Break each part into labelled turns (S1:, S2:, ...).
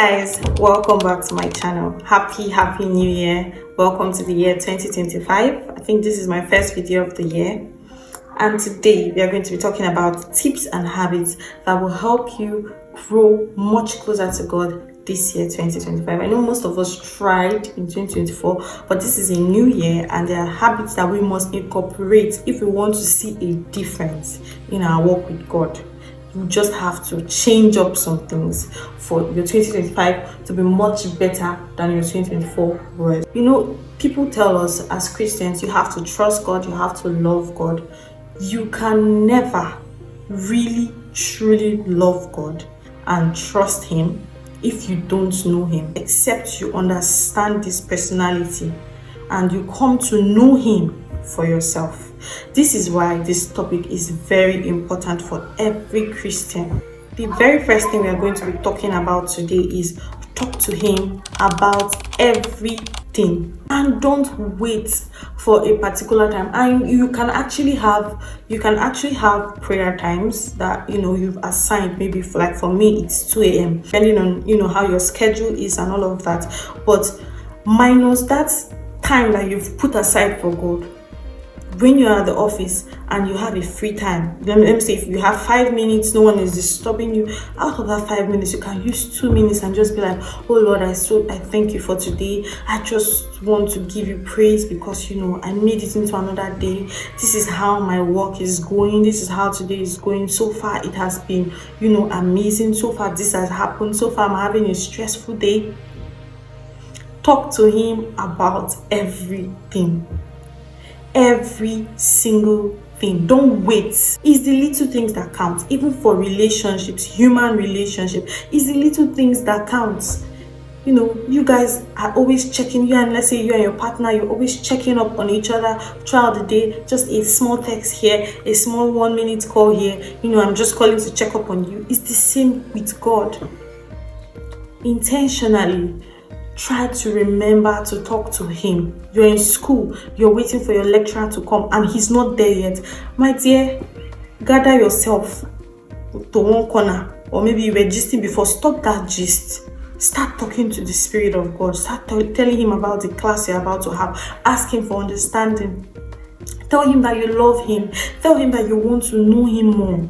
S1: guys, welcome back to my channel. Happy new year. Welcome to the year 2025. I think this is my first video of the year, and today we are going to be talking about tips and habits that will help you grow much closer to God this year 2025. I know most of us tried in 2024, but this is a new year and there are habits that we must incorporate if we want to see a difference in our walk with God. You just have to change up some things for your 2025 to be much better than your 2024 was. You know, people tell us as Christians, you have to trust God, you have to love God. You can never really truly love God and trust Him if you don't know Him, except you understand His personality and you come to know Him for yourself. This is why this topic is very important for every Christian. The very first thing we are going to be talking about today is talk to Him about everything, and don't wait for a particular time. And you can actually have prayer times that you've assigned. Maybe for me it's 2 a.m. depending on how your schedule is and all of that, but minus that time that you've put aside for God. When you're at the office and you have a free time, let me say if you have 5 minutes, no one is disturbing you, out of that 5 minutes you can use 2 minutes and just be like, oh Lord, I thank you for today. I just want to give you praise because I made it into another day. This is how my work is going, this is how today is going. So far it has been amazing. So far this has happened. So far I'm having a stressful day. Talk to Him about everything. Every single thing. Don't wait. It's the little things that count. Even for relationships, human relationship, it's the little things that count. You guys are always checking, let's say you and your partner, you're always checking up on each other throughout the day. Just a small text here, a small 1-minute call here. I'm just calling to check up on you. It's the same with God. Intentionally try to remember to talk to Him. You're in school, you're waiting for your lecturer to come and he's not there yet. My dear, gather yourself to one corner, or maybe you were gisting before. Stop that gist. Start talking to the Spirit of God. Start telling Him about the class you're about to have. Ask Him for understanding. Tell Him that you love Him. Tell Him that you want to know Him more.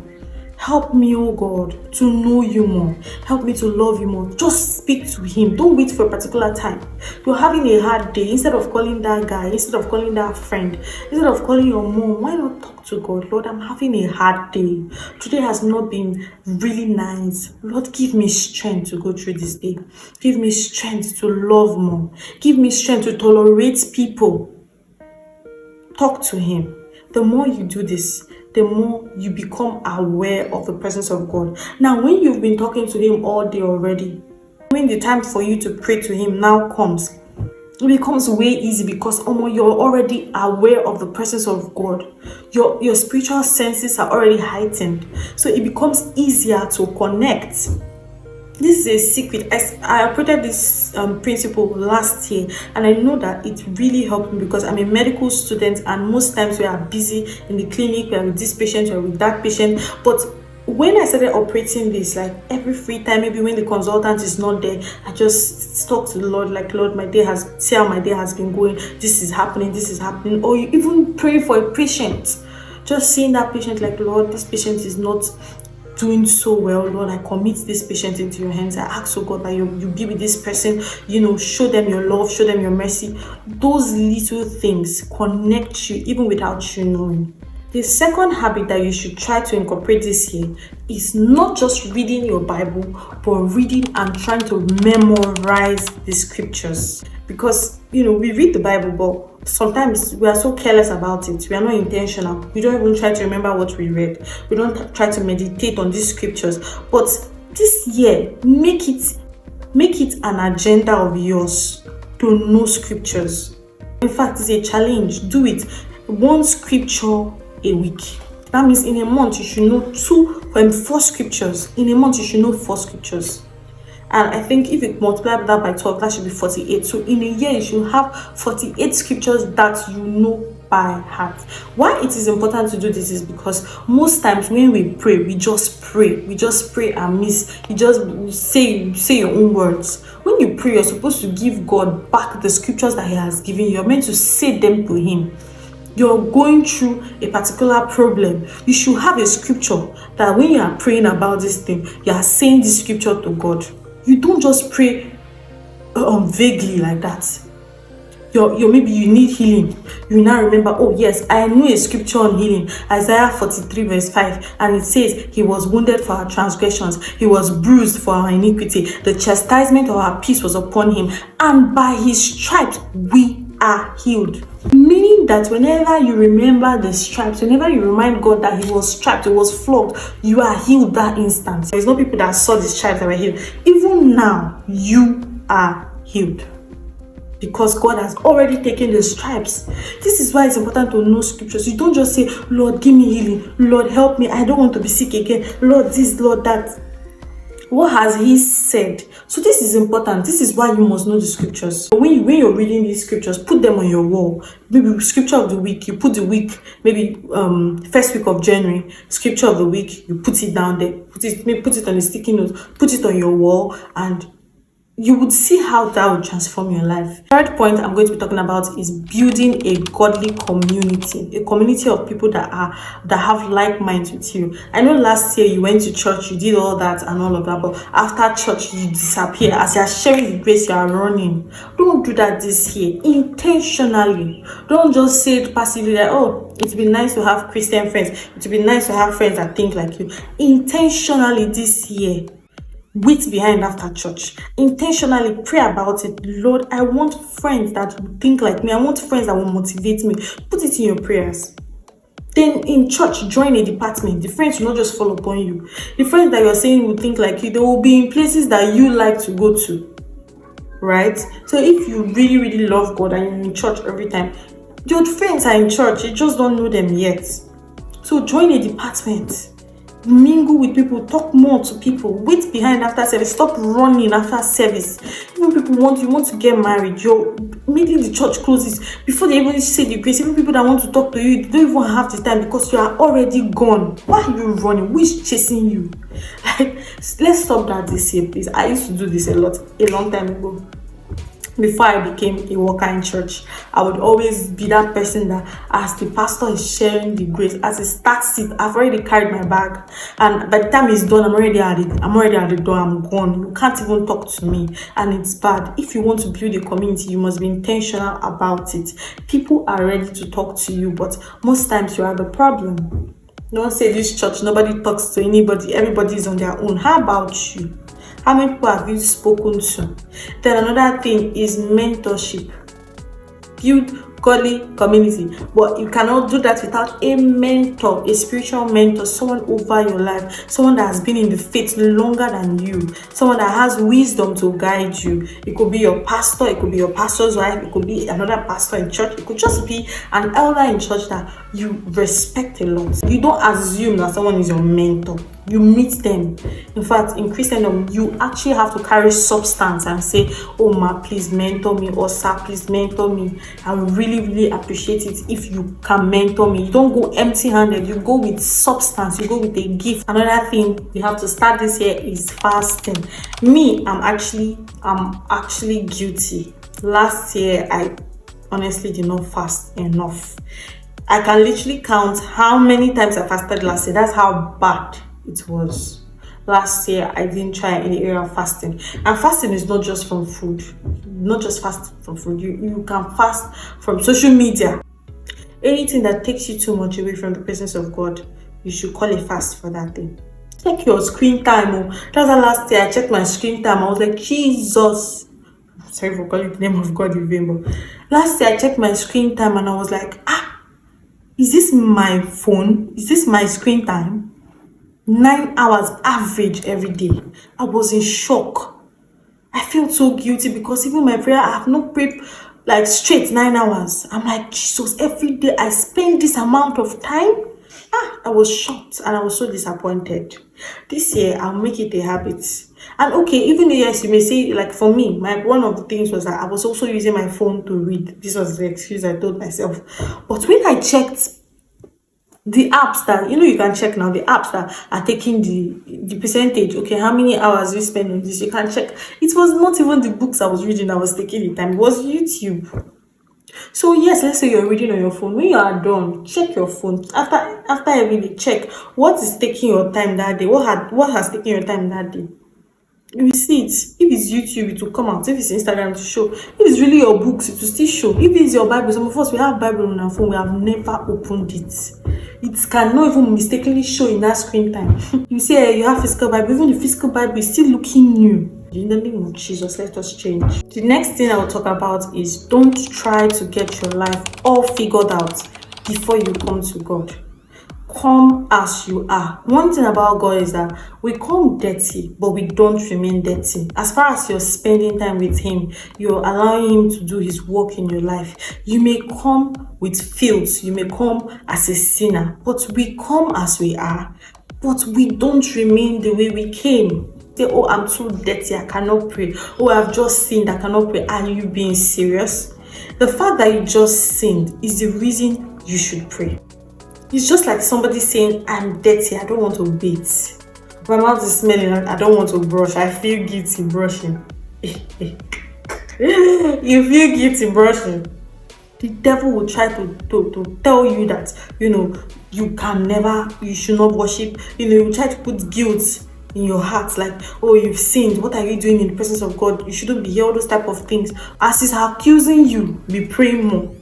S1: Help me, oh God, to know you more. Help me to love you more. Just speak to Him. Don't wait for a particular time. You're having a hard day. Instead of calling that guy, instead of calling that friend, instead of calling your mom, why not talk to God? Lord, I'm having a hard day. Today has not been really nice. Lord, give me strength to go through this day. Give me strength to love more. Give me strength to tolerate people. Talk to Him. The more you do this, the more you become aware of the presence of God. Now, when you've been talking to Him all day already, when the time for you to pray to Him now comes, it becomes way easy because you're already aware of the presence of God. Your spiritual senses are already heightened. So it becomes easier to connect. This is a secret. I operated this principle last year, and I know that it really helped me because I'm a medical student, and most times we are busy in the clinic, we are with this patient, we are with that patient. But when I started operating this, like every free time, maybe when the consultant is not there, I just talk to the Lord, like, Lord, see how my day has been going. This is happening. Or you even pray for a patient. Just seeing that patient, like, Lord, this patient is not doing so well. Lord, I commit this patient into your hands. I ask, oh God, that you be with this person, show them your love, show them your mercy. Those little things connect you even without you knowing. The second habit that you should try to incorporate this year is not just reading your Bible, but reading and trying to memorize the scriptures. Because, we read the Bible, but sometimes we are so careless about it. We are not intentional. We don't even try to remember what we read. We don't try to meditate on these scriptures. But this year, make it an agenda of yours to know scriptures. In fact, it's a challenge. Do it. 1 scripture a week. That means in a month you should know 4 scriptures. In a month you should know 4 scriptures. And I think if you multiply that by 12, that should be 48. So in a year you should have 48 scriptures that you know by heart. Why it is important to do this is because most times when we pray, we just pray and miss. You just say your own words. When you pray, you're supposed to give God back the scriptures that He has given you. You're meant to say them to Him. You're going through a particular problem, you should have a scripture that when you are praying about this thing, you are saying this scripture to God. You don't just pray vaguely like that. You're maybe you need healing. You now remember, oh yes, I know a scripture on healing, Isaiah 43 verse 5, and it says, He was wounded for our transgressions, He was bruised for our iniquity, the chastisement of our peace was upon Him, and by His stripes we are healed. Meaning that whenever you remember the stripes, whenever you remind God that He was striped, He was flogged, you are healed that instant. There's no people that saw the stripes that were healed. Even now, you are healed, because God has already taken the stripes. This is why it's important to know scriptures. You don't just say, Lord, give me healing. Lord, help me. I don't want to be sick again. Lord, this, Lord, that. What has He said? So this is important. This is why you must know the scriptures. When you're reading these scriptures, put them on your wall. Maybe scripture of the week, you put the week, maybe first week of January, scripture of the week, you put it down there. Put it on a sticky note, put it on your wall, and you would see how that would transform your life. Third point I'm going to be talking about is building a godly community, a community of people that have like minds with you. I know last year you went to church, you did all that and all of that, but after church you disappear. As you're sharing the grace, you are running. Don't do that this year. Intentionally. Don't just say it passively that, oh, it'd be nice to have Christian friends. It'd be nice to have friends that think like you. Intentionally this year, wait behind after church. Intentionally pray about it. Lord, I want friends that will think like me. I want friends that will motivate me. Put it in your prayers. Then in church, join a department. The friends will not just fall upon you. The friends that you're saying will think like you, they will be in places that you like to go to. Right? So if you really, really love God and you're in church every time, your friends are in church, you just don't know them yet. So join a department. Mingle with people, talk more to people, wait behind after service, stop running after service. Even people want to get married, immediately the church closes, before they even say the grace, even people that want to talk to you, they don't even have the time because you are already gone. Why are you running? Who is chasing you? Like, let's stop that this year, please. I used to do this a long time ago. Before I became a worker in church, I would always be that person that as the pastor is sharing the grace, as he starts it, I've already carried my bag, and by the time it's done, I'm already at the door, I'm gone. You can't even talk to me, and it's bad. If you want to build a community, you must be intentional about it. People are ready to talk to you, but most times you are the problem. Don't say this church, nobody talks to anybody, everybody is on their own. How about you? How many people have you spoken to? Then another thing is mentorship. Build godly community, but you cannot do that without a mentor, a spiritual mentor, someone over your life, someone that has been in the faith longer than you, someone that has wisdom to guide you. It could be your pastor, it could be your pastor's wife, it could be another pastor in church, it could just be an elder in church that you respect a lot. You don't assume that someone is your mentor. You meet them. In fact, in Christendom, you actually have to carry substance and say, oh ma, please mentor me, or sir, please mentor me. I would really, really appreciate it if you can mentor me. You don't go empty-handed, you go with substance, you go with a gift. Another thing you have to start this year is fasting. Me, I'm actually guilty. Last year, I honestly did not fast enough. I can literally count how many times I fasted last year. That's how bad it was. Last year, I didn't try any area of fasting. And fasting is not just from food. Not just fast from food. You can fast from social media. Anything that takes you too much away from the presence of God, you should call a fast for that thing. Check your screen time. That's why last year I checked my screen time. I was like, Jesus. Sorry for calling the name of God in vain, but last year I checked my screen time and I was like, is this my phone? Is this my screen time? 9 hours average every day. I was in shock. I felt so guilty because even my prayer, I have not prayed like straight 9 hours. I'm like, Jesus, every day I spend this amount of time. I was shocked and I was so disappointed. This year, I'll make it a habit. And okay, even though, yes, you may say, like for me, my one of the things was that I was also using my phone to read. This was the excuse I told myself. But when I checked the apps that you can check now, the apps that are taking the percentage, okay, how many hours you spend on this, you can check. It was not even the books I was reading that was taking the time, it was YouTube. So yes, let's say you're reading on your phone. When you are done, check your phone. After every day, check what is taking your time that day. What has taken your time that day? You will see it. If it's YouTube, it will come out. If it's Instagram, to show. If it's really your books, it will still show. If it's your Bible, some of us we have Bible on our phone, we have never opened it. It cannot even mistakenly show in that screen time. You say you have physical Bible, even the physical Bible is still looking new. In the name of Jesus, let us change. The next thing I will talk about is don't try to get your life all figured out before you come to God. Come as you are. One thing about God is that we come dirty, but we don't remain dirty. As far as you're spending time with Him, you're allowing Him to do His work in your life. You may come with filth, you may come as a sinner, but we come as we are, but we don't remain the way we came. Say, oh, I'm too dirty, I cannot pray. Oh, I've just sinned, I cannot pray. Are you being serious? The fact that you just sinned is the reason you should pray. It's just like somebody saying, I'm dirty, I don't want to bathe. My mouth is smelling, I don't want to brush. I feel guilty brushing. You feel guilty brushing. The devil will try to tell you that, you should not worship. You will try to put guilt in your heart, like, oh, you've sinned. What are you doing in the presence of God? You shouldn't be here, all those type of things. As he's accusing you, be praying more.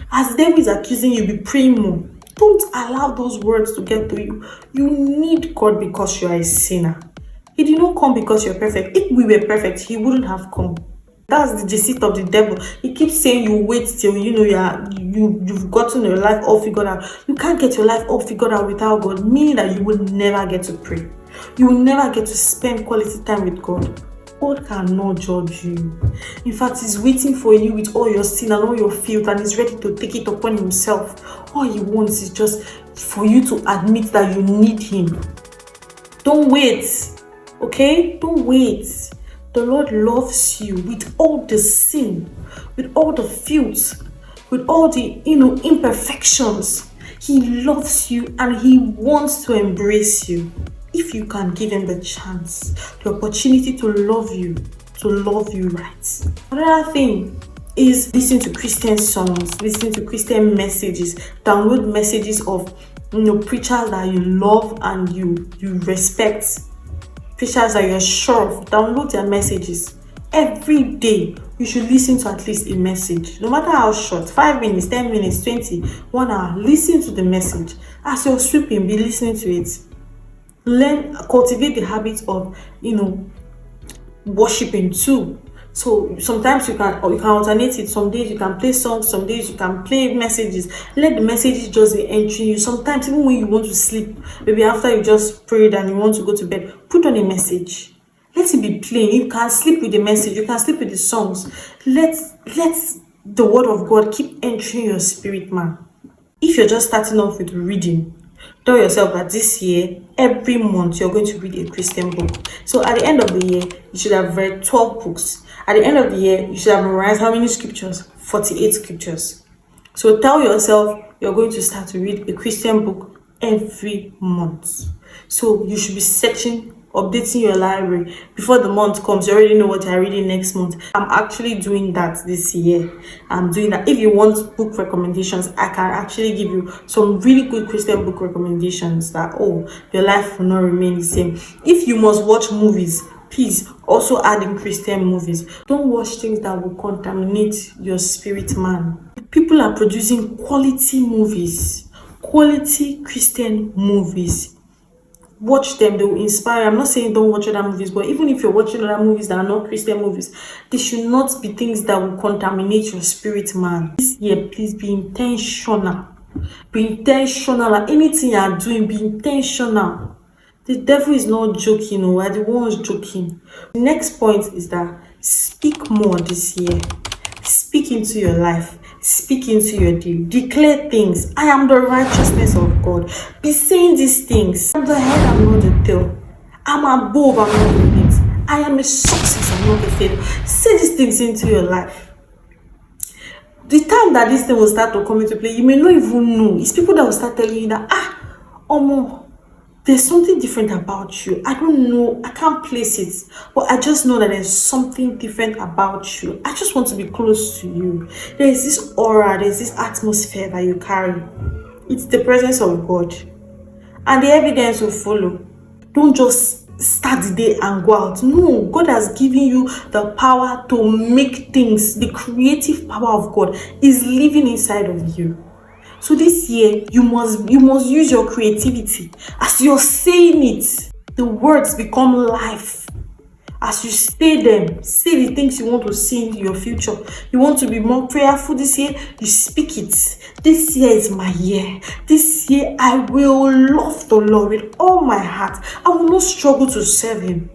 S1: As the devil is accusing you, be praying more. Don't allow those words to get to you. You need God because you are a sinner. He did not come because you're perfect. If we were perfect, He wouldn't have come. That's the deceit of the devil. He keeps saying you wait till you've gotten your life all figured out. You can't get your life all figured out without God, meaning that you will never get to pray. You will never get to spend quality time with God. God cannot judge you. In fact, He's waiting for you with all your sin and all your filth, and He's ready to take it upon Himself. All He wants is just for you to admit that you need Him. Don't wait, okay? Don't wait. The Lord loves you with all the sin, with all the filth, with all the imperfections. He loves you and He wants to embrace you. If you can give Him the chance, the opportunity to love you right. Another thing is listen to Christian songs, listen to Christian messages, download messages of preachers that you love and you respect, preachers that you're sure of. Download their messages. Every day you should listen to at least a message, no matter how short, 5 minutes, 10 minutes, 20, 1 hour. Listen to the message. As you're sweeping, be listening to it. Cultivate the habit of worshiping too. So sometimes you can alternate it. Some days you can play songs, some days you can play messages. Let the messages just be entering you. Sometimes even when you want to sleep, maybe after you just prayed and you want to go to bed, put on a message. Let it be playing. You can sleep with the message, you can sleep with the songs. Let the word of God keep entering your spirit, man. If you're just starting off with reading, tell yourself that this year, every month, you're going to read a Christian book. So at the end of the year, you should have read 12 books. At the end of the year, you should have memorized how many scriptures? 48 scriptures. So tell yourself you're going to start to read a Christian book every month. So you should be updating your library. Before the month comes, you already know what you're reading next month. I'm actually doing that this year. I'm doing that. If you want book recommendations, I can actually give you some really good Christian book recommendations that, your life will not remain the same. If you must watch movies, please also add in Christian movies. Don't watch things that will contaminate your spirit, man. People are producing quality movies, quality Christian movies. Watch them, they will inspire. I'm not saying don't watch other movies, but even if you're watching other movies that are not Christian movies, they should not be things that will contaminate your spirit, man. This year, please be intentional. Be intentional at anything you are doing. Be intentional. The devil is not joking, we're the ones joking. The next point is that speak more this year. Speak into your life. Speak into your day. Declare things. I am the righteousness of God. Be saying these things. I'm the head, I'm not the tail. I'm above, I'm not beneath. I am a success, I'm not a failure. Say these things into your life. The time that this thing will start to come into play, you may not even know. It's people that will start telling you that, Omo, there's something different about you. I don't know, I can't place it, but I just know that there's something different about you. I just want to be close to you. There's this aura, there's this atmosphere that you carry. It's the presence of God, and the evidence will follow. Don't just start the day and go out. No, God has given you the power to make things. The creative power of God is living inside of you. So this year, you must use your creativity. As you're saying it, the words become life. As you say them, say the things you want to see in your future. You want to be more prayerful this year, you speak it. This year is my year. This year I will love the Lord with all my heart. I will not struggle to serve Him.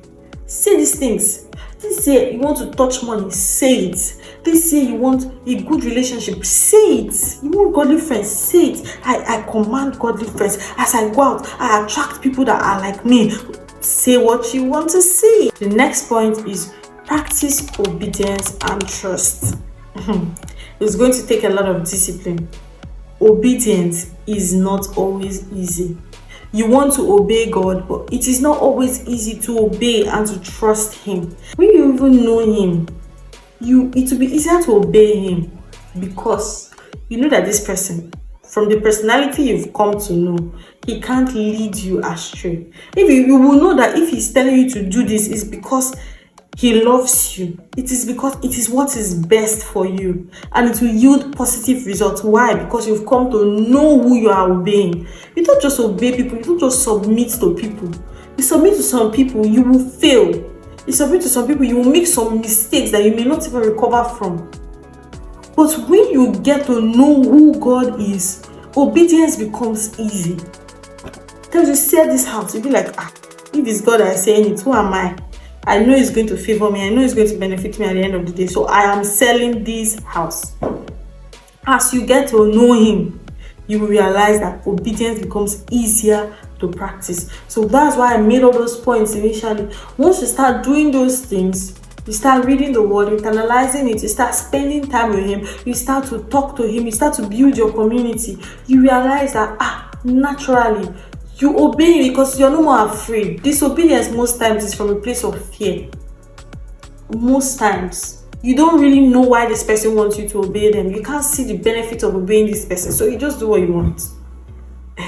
S1: Say these things. This year you want to touch money, say it. This year you want a good relationship, say it. You want godly friends, say it. I command godly friends. As I go out, I attract people that are like me. Say what you want to say. The next point is practice obedience and trust. It's going to take a lot of discipline. Obedience is not always easy. You want to obey God, but it is not always easy to obey and to trust Him. When you even know Him, it will be easier to obey Him because you know that this person, from the personality you've come to know, he can't lead you astray. If you will know that if he's telling you to do this, it's because he loves you. It is because it is what is best for you, and it will yield positive results. Why? Because you've come to know who you are obeying. You don't just obey people, you don't just submit to people. You submit to some people, you will fail. You submit to some people, you will make some mistakes that you may not even recover from. But when you get to know who God is, obedience becomes easy. Because you sell this house, you'll be like, if it's God that is saying it, who am I? I know it's going to favor me. I know it's going to benefit me at the end of the day. So I am selling this house. As you get to know Him, you will realize that obedience becomes easier to practice. So that's why I made all those points initially. Once you start doing those things, you start reading the word, internalizing it, you start spending time with Him, you start to talk to Him, you start to build your community, you realize that naturally you obey because you're no more afraid. Disobedience most times is from a place of fear. Most times you don't really know why this person wants you to obey them. You can't see the benefit of obeying this person, so you just do what you want.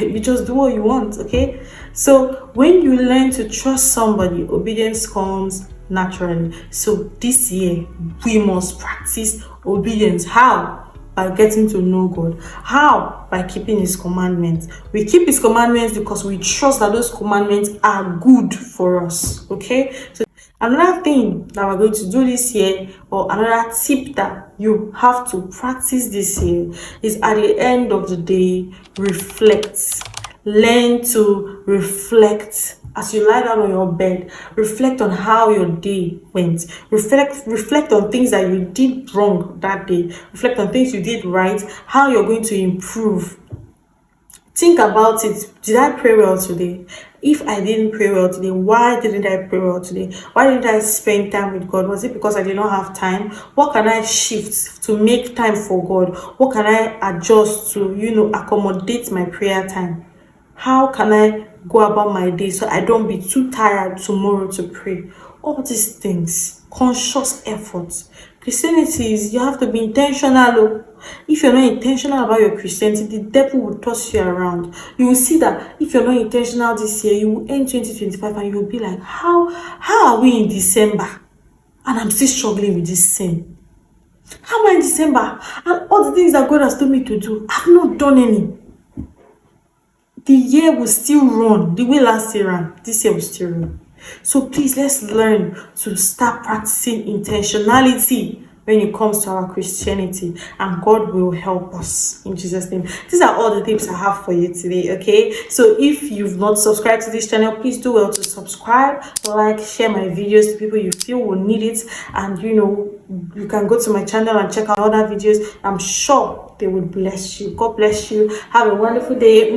S1: You just do what you want, okay? So when you learn to trust somebody, obedience comes naturally. So this year we must practice obedience. How? By getting to know God. How? By keeping His commandments. We keep His commandments because we trust that those commandments are good for us, okay? So another thing that we're going to do this year, or another tip that you have to practice this year, is at the end of the day, reflect. Learn to reflect. As you lie down on your bed, reflect on how your day went. Reflect on things that you did wrong that day. Reflect on things you did right, how you're going to improve. Think about it. Did I pray well today? If I didn't pray well today, why didn't I pray well today? Why didn't I spend time with God? Was it because I did not have time? What can I shift to make time for God? What can I adjust to, accommodate my prayer time? How can I go about my day so I don't be too tired tomorrow to pray? All these things, conscious efforts. Christianity is, you have to be intentional. If you're not intentional about your Christianity, the devil will toss you around. You will see that if you're not intentional this year, you will end 2025 and you will be like, how are we in December and I'm still struggling with this sin? How am I in December and all the things that God has told me to do, I've not done any? The year will still run the way last year ran. This year will still run. So please, let's learn to start practicing intentionality when it comes to our Christianity, and God will help us in Jesus' name. These are all the tips I have for you today, okay? So if you've not subscribed to this channel, please do well to subscribe, like, share my videos to people you feel will need it, and you can go to my channel and check out other videos. I'm sure they will bless you. God bless you. Have a wonderful day.